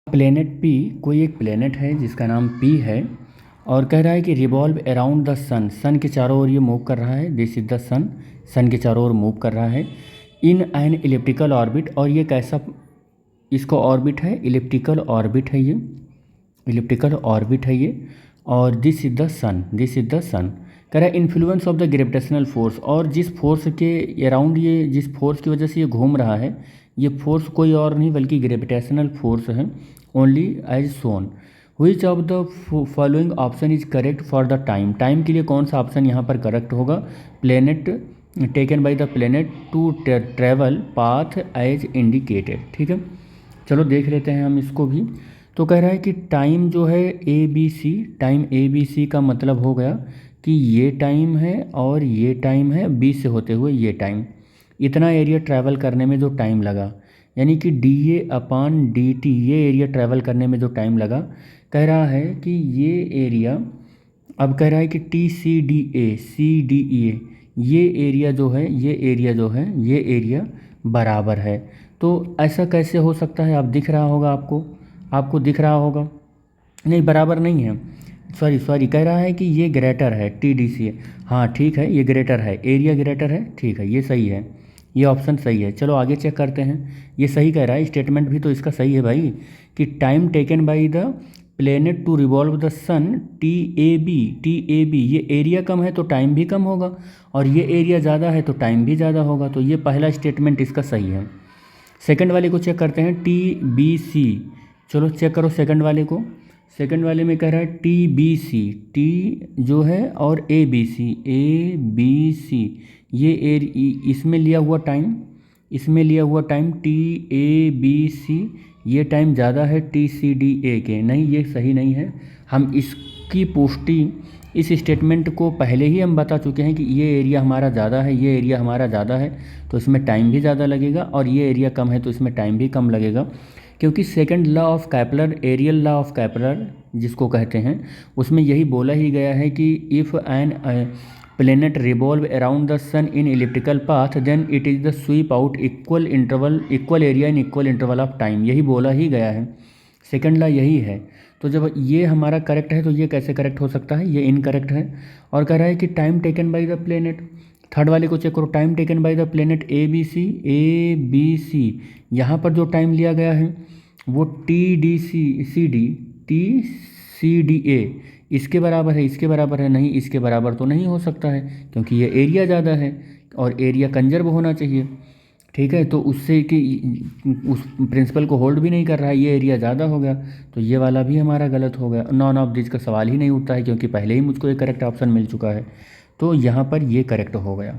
Planet P, कोई एक planet है जिसका नाम पी है और कह रहा है कि रिवॉल्व अराउंड द सन, सन के चारों ओर ये मूव कर रहा है। दिस इज द सन, सन के चारों ओर मूव कर रहा है इन एन इलिप्टिकल ऑर्बिट। और ये कैसा इसको ऑर्बिट है, इलिप्टिकल ऑर्बिट है ये, इलिप्टिकल ऑर्बिट है ये। और this is the sun, this is the sun. कह रहा है influence of the gravitational force, और जिस फोर्स के अराउंड ये, जिस फोर्स की वजह से ये घूम रहा है, ये फोर्स कोई और नहीं बल्कि ग्रेविटेशनल फोर्स है। Only as shown which of the following option is correct for the time, time के लिए कौन सा ऑप्शन यहाँ पर करेक्ट होगा। Planet taken by the planet to travel path as indicated. ठीक है, चलो देख लेते हैं हम इसको भी। तो कह रहा है कि टाइम जो है A B C, time A B C का मतलब हो गया कि ये टाइम है और ये टाइम है, बी से होते हुए ये टाइम, इतना एरिया ट्रैवल करने में जो टाइम लगा, यानी कि D A upon D T, ये एरिया ट्रैवल करने में जो टाइम लगा, कह रहा है कि ये एरिया, अब कह रहा है कि T C D A, C D A, ये एरिया जो है, ये एरिया जो है, ये एरिया बराबर है। तो ऐसा कैसे हो सकता है, आप दिख रहा होगा आपको, आपको दिख रहा होगा, नहीं बराबर नहीं है, सॉरी सॉरी, कह रहा है कि ये ग्रेटर है, टी डी सी है। हाँ ठीक है, ये ग्रेटर है, एरिया ग्रेटर है, ठीक है, ये सही है, ये ऑप्शन सही है। चलो आगे चेक करते हैं, ये सही कह रहा है, स्टेटमेंट भी तो इसका सही है भाई, कि time taken by the planet to revolve the sun T A B, T A B, ये एरिया कम है तो टाइम भी कम होगा, और ये एरिया ज़्यादा है तो टाइम भी ज़्यादा होगा, तो ये पहला स्टेटमेंट इसका सही है। सेकंड वाले को चेक करते हैं, टी बी सी, चलो चेक करो सेकंड वाले को। सेकंड वाले में कह रहा है टी बी सी, टी जो है और ए B C, A B C, ये इसमें लिया हुआ टाइम, इसमें लिया हुआ time T A B C, ये टाइम ज़्यादा है टी सी डी ए के, नहीं ये सही नहीं है। हम इसकी पुष्टि, इस स्टेटमेंट को पहले ही हम बता चुके हैं कि ये एरिया हमारा ज़्यादा है, ये एरिया हमारा ज़्यादा है तो इसमें टाइम भी ज़्यादा लगेगा, और ये एरिया कम है तो इसमें टाइम भी कम लगेगा। क्योंकि second law of Kepler, areal law of Kepler जिसको कहते हैं, उसमें यही बोला ही गया है कि if an planet revolve around the sun in elliptical path then it is the sweep out equal interval, equal area in equal interval of time, यही बोला ही गया है, सेकंड लॉ यही है। तो जब ये हमारा करेक्ट है तो ये कैसे करेक्ट हो सकता है, ये इनकरेक्ट है। और कह रहा है कि time taken by the planet, third वाले को चेक करो, time taken by the planet A B C, A B C, यहाँ पर जो टाइम लिया गया है वो T D C C D, T C D A, इसके बराबर है, इसके बराबर है, नहीं इसके बराबर तो नहीं हो सकता है क्योंकि ये एरिया ज़्यादा है और एरिया कंजर्व होना चाहिए। ठीक है, तो उससे कि उस प्रिंसिपल को होल्ड भी नहीं कर रहा है, ये एरिया ज़्यादा हो गया, तो ये वाला भी हमारा गलत हो गया, नॉन ऑफ दिस का सवाल ही नहीं उठता है क्योंकि पहले ही मुझको एक करेक्ट ऑप्शन मिल चुका है, तो यहाँ पर ये करेक्ट हो गया।